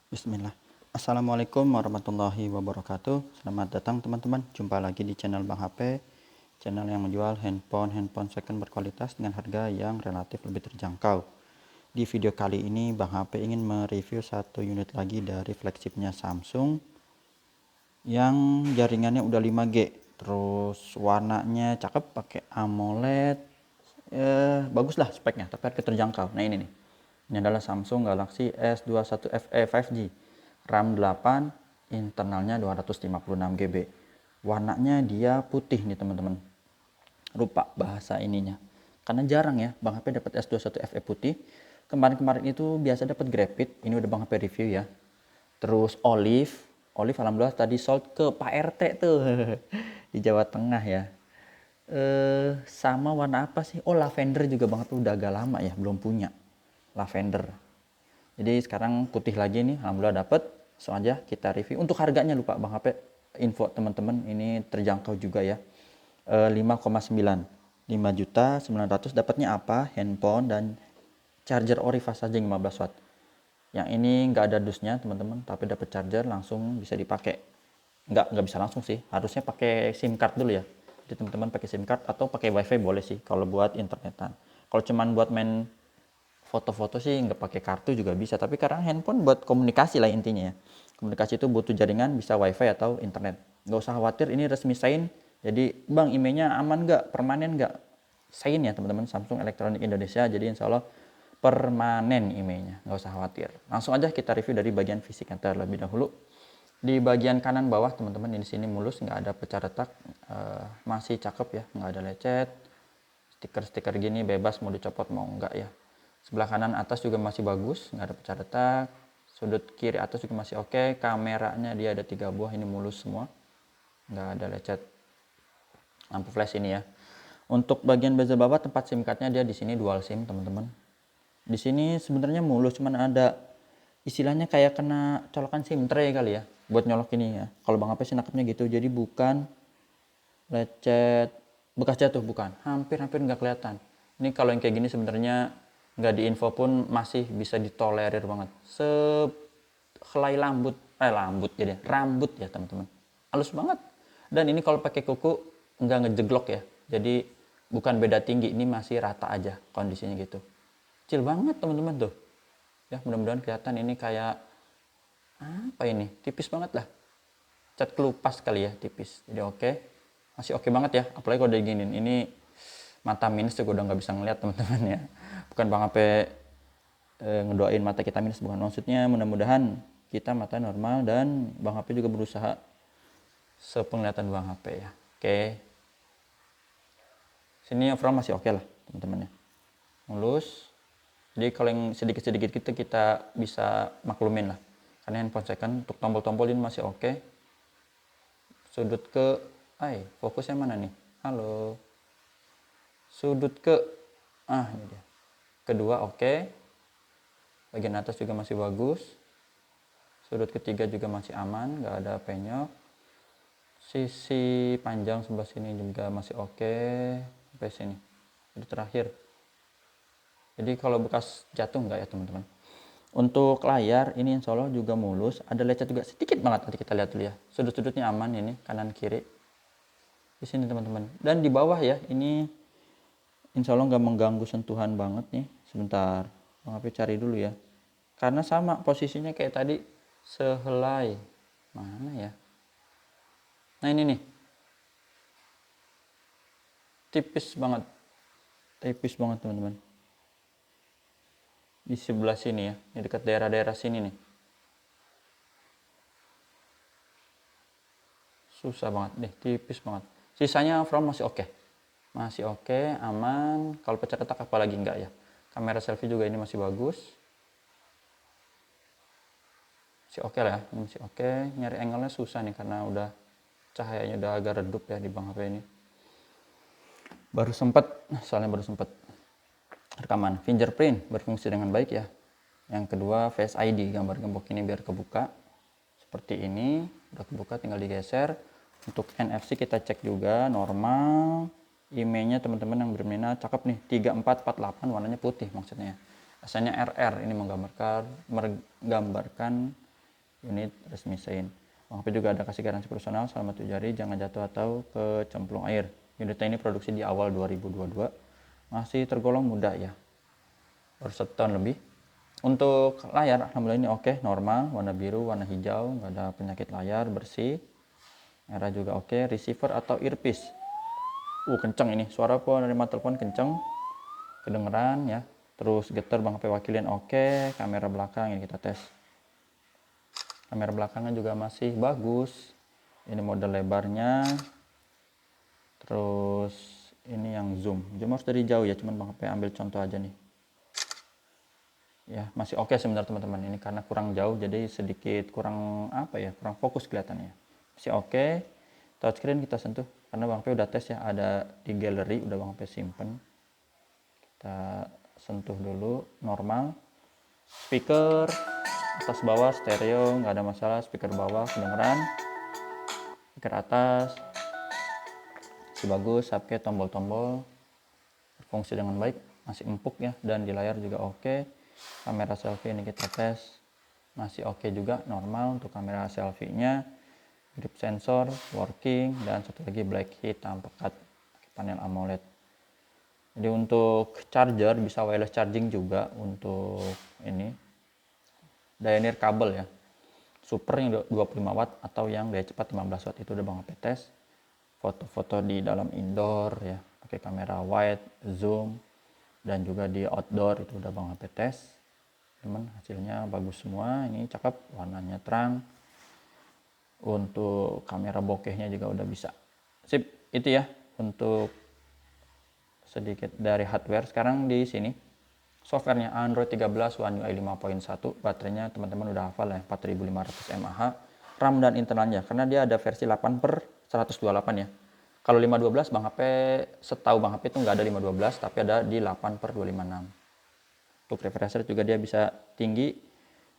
Bismillah. Assalamualaikum warahmatullahi wabarakatuh. Selamat datang teman-teman. Jumpa lagi di channel Bang HP, channel yang menjual handphone second berkualitas dengan harga yang relatif lebih terjangkau. Di video kali ini Bang HP ingin mereview satu unit lagi dari flagshipnya Samsung yang jaringannya udah 5G. Terus warnanya cakep, pakai AMOLED. Bagus lah speknya, tapi harga terjangkau. Nah ini nih. Ini adalah Samsung Galaxy S21 FE 5G, RAM 8, internalnya 256 GB. Warnanya dia putih nih teman-teman. Lupa bahasa ininya. Karena jarang ya Bang HP dapat S21 FE putih. Kemarin-kemarin itu biasa dapat graphite, ini udah Bang HP review ya. Terus olive alhamdulillah tadi sold ke Pak RT tuh di Jawa Tengah ya. Sama warna apa sih? Oh, lavender juga Bang HP udah agak lama ya belum punya lavender. Jadi sekarang putih lagi nih, alhamdulillah dapet. Langsung aja kita review. Untuk harganya lupa Bang HP info teman-teman, ini terjangkau juga ya. 5,9, 5.900.000 dapatnya apa? Handphone dan charger ori fast charging 15 watt. Yang ini nggak ada dusnya teman-teman, tapi dapat charger langsung bisa dipakai. Nggak bisa langsung sih, harusnya pakai SIM card dulu ya. Jadi teman-teman pakai SIM card atau pakai WiFi boleh sih kalau buat internetan. Kalau cuman buat main foto-foto sih nggak pakai kartu juga bisa, tapi karena handphone buat komunikasi lah intinya ya. Komunikasi itu butuh jaringan, bisa wifi atau internet. Nggak usah khawatir, ini resmi sign. Jadi bang, emailnya aman nggak, permanen nggak? Sign ya teman-teman, Samsung Elektronik Indonesia. Jadi insya Allah permanen emailnya, nggak usah khawatir. Langsung aja kita review dari bagian fisiknya terlebih dahulu. Di bagian kanan bawah teman-teman, di sini mulus, nggak ada pecah retak, masih cakep ya, nggak ada lecet. Stiker-stiker gini bebas mau dicopot mau enggak ya. Sebelah kanan atas juga masih bagus, nggak ada pecah retak. Sudut kiri atas juga masih oke. Kameranya dia ada 3 buah, ini mulus semua, nggak ada lecet. Lampu flash ini ya. Untuk bagian bezel bawah tempat SIM cardnya dia di sini dual SIM teman-teman. Di sini sebenarnya mulus, cuman ada istilahnya kayak kena colokan SIM tray kali ya, buat nyolok ini ya. Kalau Bang HP sih nangkepnya gitu, jadi bukan lecet bekas jatuh, bukan, hampir nggak kelihatan. Ini kalau yang kayak gini sebenarnya nggak di info pun masih bisa ditolerir banget. Sehelai lambut jadi rambut ya teman-teman, halus banget. Dan ini kalau pakai kuku nggak ngejeglok ya, jadi bukan beda tinggi, ini masih rata aja kondisinya gitu. Kecil banget teman-teman tuh ya, mudah-mudahan kelihatan. Ini kayak apa ini, tipis banget lah, cat kelupas kali ya, tipis. Jadi oke, masih oke banget ya, apalagi kalau udah giniin. Ini mata minus juga udah nggak bisa ngeliat teman-teman ya. Bukan Bang HP ngedoain mata kita minus, bukan, maksudnya mudah-mudahan kita mata normal dan Bang HP juga berusaha sepenglihatan Bang HP ya. Oke, sini overall masih oke lah teman-teman ya, mulus. Jadi kalau yang sedikit-sedikit kita bisa maklumin lah, karena handphone second. Untuk tombol-tombol ini masih oke. Sudut ke fokusnya mana nih, halo, sudut ke ini dia, kedua oke. Bagian atas juga masih bagus. Sudut ketiga juga masih aman, nggak ada penyok. Sisi panjang sebelah sini juga masih oke sampai sini. Jadi terakhir, jadi kalau bekas jatuh nggak ya teman-teman. Untuk layar ini insya Allah juga mulus, ada lecet juga sedikit banget, nanti kita lihat dulu ya. Sudut-sudutnya aman, ini kanan kiri di sini teman-teman. Dan di bawah ya, ini insya Allah nggak mengganggu sentuhan banget nih. Sebentar, Bang HP cari dulu ya, karena sama posisinya kayak tadi, sehelai. Mana ya, nah ini nih, tipis banget teman-teman. Di sebelah sini ya, di dekat daerah-daerah sini nih, susah banget nih, tipis banget. Sisanya from masih oke, aman. Kalau pecah retak apalagi enggak ya. Kamera selfie juga ini masih bagus, masih oke lah ya, masih oke. Nyari angle-nya susah nih karena udah cahayanya udah agak redup ya di Bang HP ini. Baru sempet rekaman fingerprint, berfungsi dengan baik ya. Yang kedua Face ID, gambar gembok ini biar kebuka seperti ini, udah kebuka tinggal digeser. Untuk NFC kita cek juga normal. IMEI-nya teman-teman yang berminat, cakep nih, 3448, warnanya putih maksudnya. Asalnya RR, ini menggambarkan unit resmi Sein. Bang HP juga ada kasih garansi personal selama 7 hari, jangan jatuh atau kecemplung air. Unitnya ini produksi di awal 2022, masih tergolong muda ya, baru 1 tahun lebih. Untuk layar, alhamdulillah ini oke, normal, warna biru, warna hijau, nggak ada penyakit layar, bersih. Merah juga oke. Receiver atau earpiece, kenceng ini, suara penerima telepon kenceng, kedengeran ya. Terus getar Bang HP wakilin oke. Kamera belakang ini kita tes, kamera belakangnya juga masih bagus. Ini model lebarnya. Terus ini yang zoom harus dari jauh ya, cuman Bang HP ambil contoh aja nih ya. Masih oke sebenarnya teman-teman, ini karena kurang jauh jadi sedikit kurang apa ya, kurang fokus kelihatannya. Masih oke. Touchscreen kita sentuh karena Bang HP udah tes ya, ada di galeri, udah Bang HP simpen. Kita sentuh dulu, normal. Speaker atas bawah stereo, nggak ada masalah. Speaker bawah kedengeran, speaker atas masih bagus. Subcase, tombol-tombol berfungsi dengan baik, masih empuk ya. Dan di layar juga oke. Kamera selfie ini kita tes, masih oke juga, normal untuk kamera selfie nya. Grip sensor working, dan satu lagi black hitam pekat, panel AMOLED. Jadi untuk charger bisa wireless charging juga. Untuk ini daya nir kabel ya, super yang 25 watt atau yang daya cepat 15 watt, itu udah Bang HP tes. Foto-foto di dalam indoor ya, pakai kamera wide, zoom, dan juga di outdoor itu udah Bang HP tes. Teman, hasilnya bagus semua, ini cakep, warnanya terang. Untuk kamera bokehnya juga udah bisa. Sip, itu ya untuk sedikit dari hardware. Sekarang di sini softwarenya Android 13 One UI 5.1. Baterainya teman-teman udah hafal ya, 4500 mAh. RAM dan internalnya karena dia ada versi 8/128 ya. Kalau 512 Bang HP, setahu Bang HP itu nggak ada 512, tapi ada di 8/256. Untuk refresh rate juga dia bisa tinggi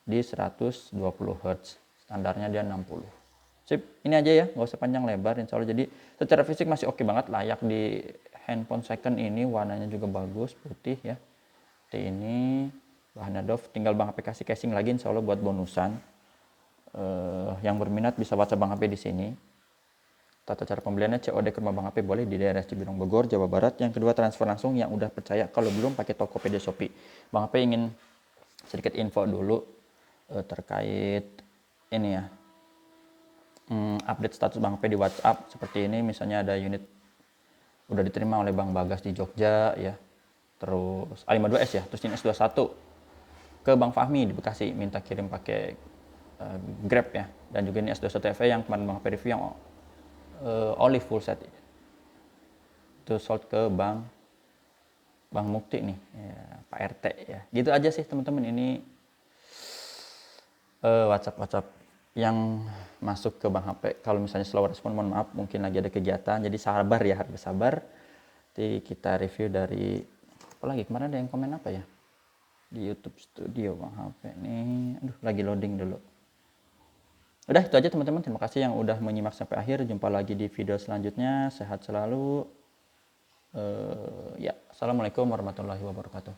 di 120 Hz. Standarnya dia 60. Sip, ini aja ya, nggak usah panjang lebar insya Allah. Jadi secara fisik masih oke banget, layak di handphone second ini. Warnanya juga bagus, putih ya. Ini bahannya Dove, tinggal Bang HP kasih casing lagi insya Allah buat bonusan. Yang berminat bisa WhatsApp Bang HP di sini. Tata cara pembeliannya COD ke rumah Bang HP boleh di daerah Cibinong Bogor, Jawa Barat. Yang kedua transfer langsung yang udah percaya, kalau belum pakai Tokopedia Shopee. Bang HP ingin sedikit info dulu terkait ini ya, update status Bang HP di WhatsApp seperti ini. Misalnya ada unit udah diterima oleh Bang Bagas di Jogja ya, terus A52S ya, terus ini S21 ke Bang Fahmi di Bekasi, minta kirim pakai Grab ya. Dan juga ini S21 FE yang kemarin Bang HP review yang olive full set itu sold ke Bang Mukti nih ya, Pak RT ya. Gitu aja sih teman-teman, ini WhatsApp yang masuk ke Bang HP. Kalau misalnya slow respon, mohon maaf, mungkin lagi ada kegiatan, jadi sabar ya, harus sabar. Nanti kita review dari apa lagi, kemarin ada yang komen apa ya di YouTube Studio Bang HP nih. Aduh, lagi loading dulu. Udah itu aja teman-teman, terima kasih yang udah menyimak sampai akhir. Jumpa lagi di video selanjutnya, sehat selalu. Ya, assalamualaikum warahmatullahi wabarakatuh.